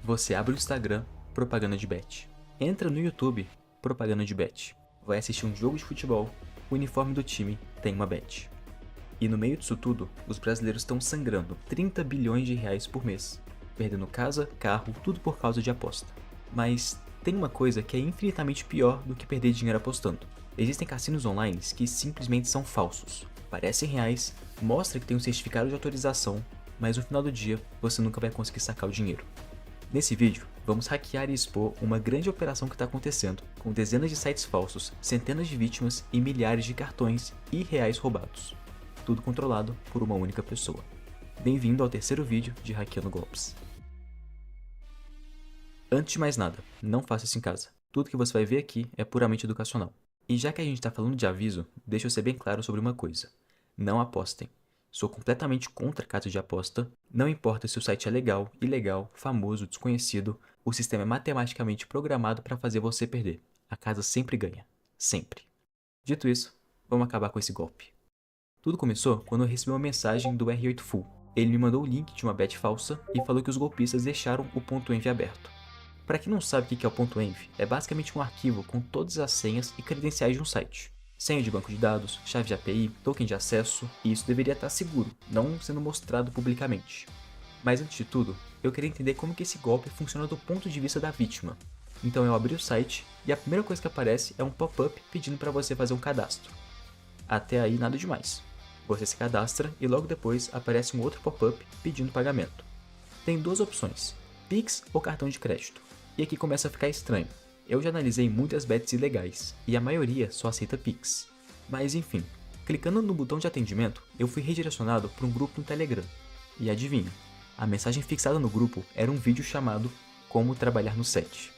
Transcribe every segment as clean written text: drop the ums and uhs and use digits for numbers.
Você abre o Instagram, propaganda de bet. Entra no YouTube, propaganda de bet. Vai assistir um jogo de futebol, o uniforme do time tem uma bet. E no meio disso tudo, os brasileiros estão sangrando 30 bilhões de reais por mês, perdendo casa, carro, tudo por causa de aposta. Mas tem uma coisa que é infinitamente pior do que perder dinheiro apostando. Existem cassinos online que simplesmente são falsos. Parecem reais, mostram que tem um certificado de autorização, mas no final do dia você nunca vai conseguir sacar o dinheiro. Nesse vídeo, vamos hackear e expor uma grande operação que está acontecendo, com dezenas de sites falsos, centenas de vítimas e milhares de cartões e reais roubados. Tudo controlado por uma única pessoa. Bem-vindo ao terceiro vídeo de Hackeando Golpes. Antes de mais nada, não faça isso em casa. Tudo que você vai ver aqui é puramente educacional. E já que a gente está falando de aviso, deixa eu ser bem claro sobre uma coisa. Não apostem. Sou completamente contra casas de aposta. Não importa se o site é legal, ilegal, famoso, desconhecido, o sistema é matematicamente programado para fazer você perder. A casa sempre ganha. Sempre. Dito isso, vamos acabar com esse golpe. Tudo começou quando eu recebi uma mensagem do R8Full. Ele me mandou o link de uma bet falsa e falou que os golpistas deixaram o .env aberto. Para quem não sabe o que é o .env, é basicamente um arquivo com todas as senhas e credenciais de um site. Senha de banco de dados, chave de API, token de acesso, e isso deveria estar seguro, não sendo mostrado publicamente. Mas antes de tudo, eu queria entender como que esse golpe funciona do ponto de vista da vítima. Então eu abri o site e a primeira coisa que aparece é um pop-up pedindo para você fazer um cadastro. Até aí nada demais. Você se cadastra e logo depois aparece um outro pop-up pedindo pagamento. Tem duas opções, Pix ou cartão de crédito. E aqui começa a ficar estranho. Eu já analisei muitas bets ilegais e a maioria só aceita Pix. Mas enfim, clicando no botão de atendimento, eu fui redirecionado para um grupo no Telegram. E adivinha, a mensagem fixada no grupo era um vídeo chamado Como Trabalhar no Set.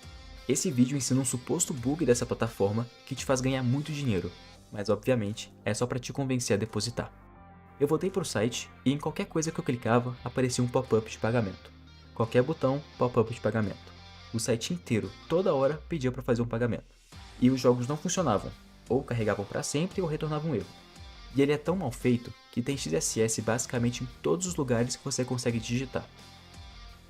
Esse vídeo ensina um suposto bug dessa plataforma que te faz ganhar muito dinheiro, mas obviamente é só para te convencer a depositar. Eu voltei para o site e em qualquer coisa que eu clicava aparecia um pop-up de pagamento. Qualquer botão, pop-up de pagamento. O site inteiro, toda hora, pedia para fazer um pagamento. E os jogos não funcionavam, ou carregavam para sempre ou retornavam um erro. E ele é tão mal feito que tem XSS basicamente em todos os lugares que você consegue digitar.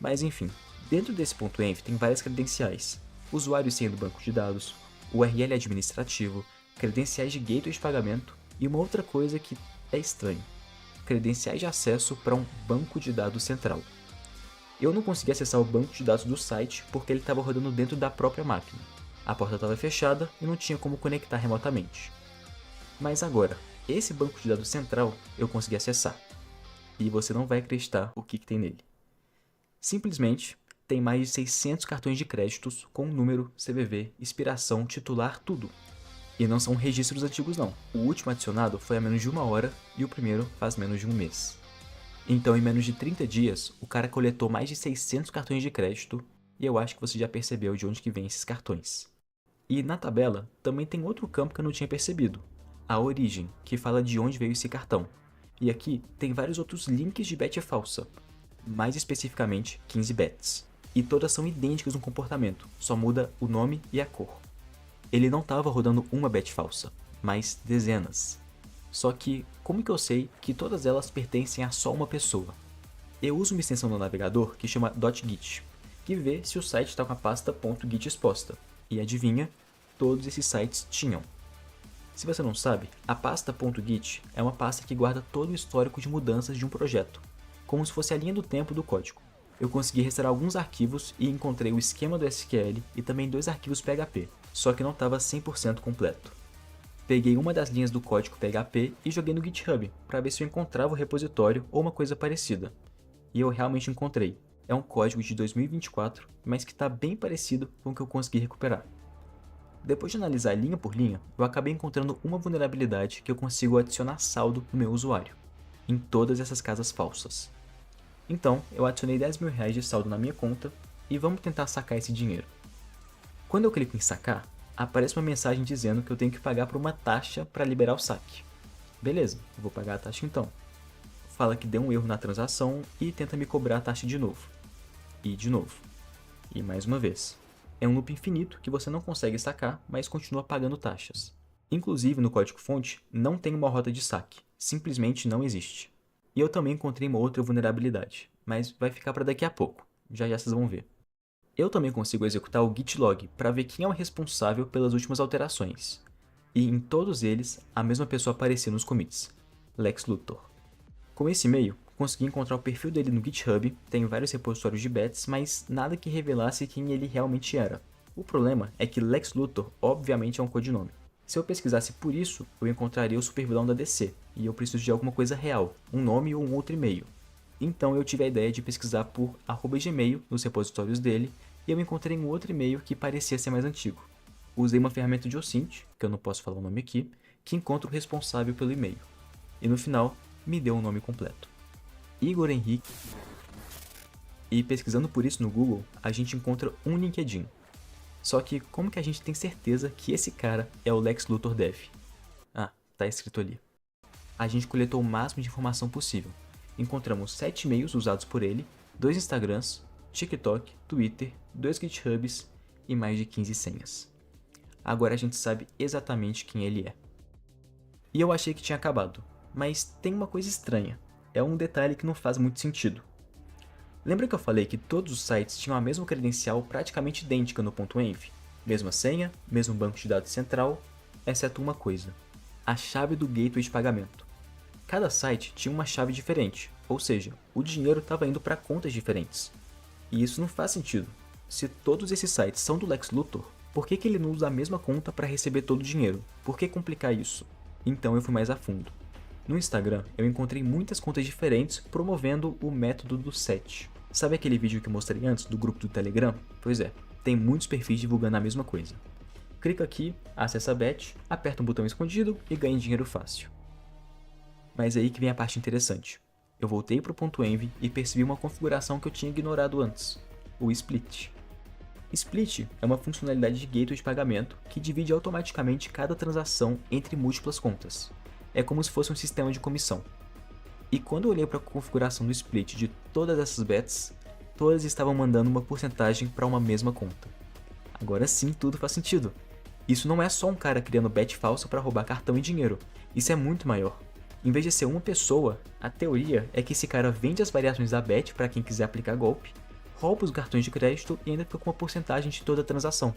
Mas enfim, dentro desse .env tem várias credenciais, usuário e senha do banco de dados, URL administrativo, credenciais de gateway de pagamento e uma outra coisa que é estranho, credenciais de acesso para um banco de dados central. Eu não consegui acessar o banco de dados do site porque ele estava rodando dentro da própria máquina. A porta estava fechada e não tinha como conectar remotamente. Mas agora, esse banco de dados central eu consegui acessar. E você não vai acreditar o que tem nele. Simplesmente, tem mais de 600 cartões de créditos com número, CVV, expiração, titular, tudo. E não são registros antigos não. O último adicionado foi há menos de uma hora e o primeiro faz menos de um mês. Então, em menos de 30 dias, o cara coletou mais de 600 cartões de crédito e eu acho que você já percebeu de onde que vem esses cartões. E na tabela, também tem outro campo que eu não tinha percebido, a origem, que fala de onde veio esse cartão. E aqui tem vários outros links de bet falsa, mais especificamente 15 bets. E todas são idênticas no comportamento, só muda o nome e a cor. Ele não estava rodando uma bet falsa, mas dezenas. Só que, como que eu sei que todas elas pertencem a só uma pessoa? Eu uso uma extensão no navegador que chama .git, que vê se o site está com a pasta .git exposta. E adivinha? Todos esses sites tinham. Se você não sabe, a pasta .git é uma pasta que guarda todo o histórico de mudanças de um projeto, como se fosse a linha do tempo do código. Eu consegui restaurar alguns arquivos e encontrei o esquema do SQL e também 2 arquivos PHP, só que não estava 100% completo. Peguei uma das linhas do código PHP e joguei no GitHub para ver se eu encontrava o repositório ou uma coisa parecida. E eu realmente encontrei. É um código de 2024, mas que está bem parecido com o que eu consegui recuperar. Depois de analisar linha por linha, eu acabei encontrando uma vulnerabilidade que eu consigo adicionar saldo no meu usuário, em todas essas casas falsas. Então, eu adicionei 10 mil reais de saldo na minha conta e vamos tentar sacar esse dinheiro. Quando eu clico em sacar, aparece uma mensagem dizendo que eu tenho que pagar por uma taxa para liberar o saque. Beleza, eu vou pagar a taxa então. Fala que deu um erro na transação e tenta me cobrar a taxa de novo. E de novo. E mais uma vez. É um loop infinito que você não consegue sacar, mas continua pagando taxas. Inclusive no código-fonte não tem uma rota de saque, simplesmente não existe. E eu também encontrei uma outra vulnerabilidade, mas vai ficar para daqui a pouco, já já vocês vão ver. Eu também consigo executar o git log para ver quem é o responsável pelas últimas alterações. E em todos eles, a mesma pessoa aparecia nos commits, Lex Luthor. Com esse e-mail, consegui encontrar o perfil dele no GitHub, tem vários repositórios de bets, mas nada que revelasse quem ele realmente era. O problema é que Lex Luthor obviamente é um codinome. Se eu pesquisasse por isso, eu encontraria o supervilão da DC, e eu preciso de alguma coisa real, um nome ou um outro e-mail. Então eu tive a ideia de pesquisar por @gmail nos repositórios dele, e eu encontrei um outro e-mail que parecia ser mais antigo. Usei uma ferramenta de OSINT, que eu não posso falar o nome aqui, que encontra o responsável pelo e-mail. E no final, me deu um nome completo. Igor Henrique. E pesquisando por isso no Google, a gente encontra um LinkedIn. Só que como que a gente tem certeza que esse cara é o Lex Luthor Dev? Ah, tá escrito ali. A gente coletou o máximo de informação possível. Encontramos 7 e-mails usados por ele, 2 Instagrams, TikTok, Twitter, 2 GitHubs e mais de 15 senhas. Agora a gente sabe exatamente quem ele é. E eu achei que tinha acabado, mas tem uma coisa estranha. É um detalhe que não faz muito sentido. Lembra que eu falei que todos os sites tinham a mesma credencial praticamente idêntica no .env? Mesma senha, mesmo banco de dados central, exceto uma coisa. A chave do gateway de pagamento. Cada site tinha uma chave diferente, ou seja, o dinheiro estava indo para contas diferentes. E isso não faz sentido. Se todos esses sites são do Lex Luthor, por que ele não usa a mesma conta para receber todo o dinheiro? Por que complicar isso? Então eu fui mais a fundo. No Instagram, eu encontrei muitas contas diferentes promovendo o método do set. Sabe aquele vídeo que eu mostrei antes do grupo do Telegram? Pois é, tem muitos perfis divulgando a mesma coisa. Clica aqui, acessa a bet, aperta um botão escondido e ganha dinheiro fácil. Mas é aí que vem a parte interessante. Eu voltei para o .env e percebi uma configuração que eu tinha ignorado antes, o Split. Split é uma funcionalidade de gateway de pagamento que divide automaticamente cada transação entre múltiplas contas. É como se fosse um sistema de comissão. E quando eu olhei para a configuração do split de todas essas bets, todas estavam mandando uma porcentagem para uma mesma conta. Agora sim tudo faz sentido. Isso não é só um cara criando bet falsa para roubar cartão e dinheiro, isso é muito maior. Em vez de ser uma pessoa, a teoria é que esse cara vende as variações da bet para quem quiser aplicar golpe, rouba os cartões de crédito e ainda fica com uma porcentagem de toda a transação.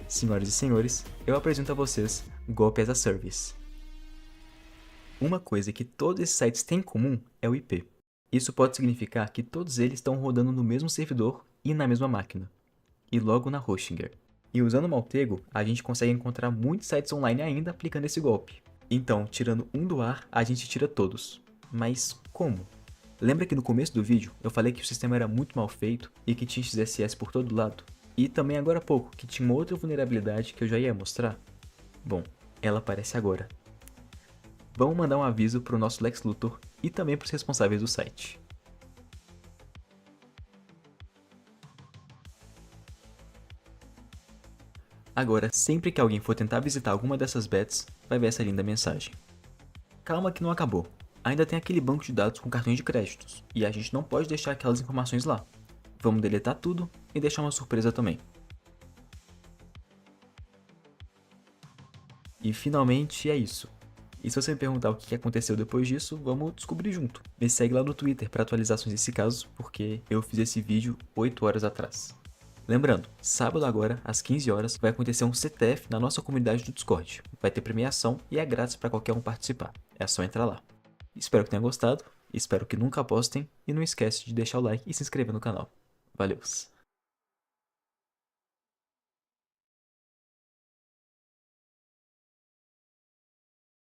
Senhoras e senhores, eu apresento a vocês Golpe as a Service. Uma coisa que todos esses sites têm em comum é o IP. Isso pode significar que todos eles estão rodando no mesmo servidor e na mesma máquina, e logo na Hostinger. E usando o Maltego, a gente consegue encontrar muitos sites online ainda aplicando esse golpe. Então, tirando um do ar, a gente tira todos. Mas como? Lembra que no começo do vídeo eu falei que o sistema era muito mal feito e que tinha XSS por todo lado? E também agora há pouco que tinha uma outra vulnerabilidade que eu já ia mostrar? Bom, ela aparece agora. Vamos mandar um aviso para o nosso Lex Luthor e também para os responsáveis do site. Agora, sempre que alguém for tentar visitar alguma dessas bets, vai ver essa linda mensagem. Calma que não acabou. Ainda tem aquele banco de dados com cartões de créditos, e a gente não pode deixar aquelas informações lá. Vamos deletar tudo e deixar uma surpresa também. E finalmente é isso. E se você me perguntar o que aconteceu depois disso, vamos descobrir junto. Me segue lá no Twitter para atualizações desse caso, porque eu fiz esse vídeo 8 horas atrás. Lembrando, sábado agora, às 15 horas, vai acontecer um CTF na nossa comunidade do Discord. Vai ter premiação e é grátis para qualquer um participar. É só entrar lá. Espero que tenha gostado, espero que nunca apostem e não esquece de deixar o like e se inscrever no canal. Valeu!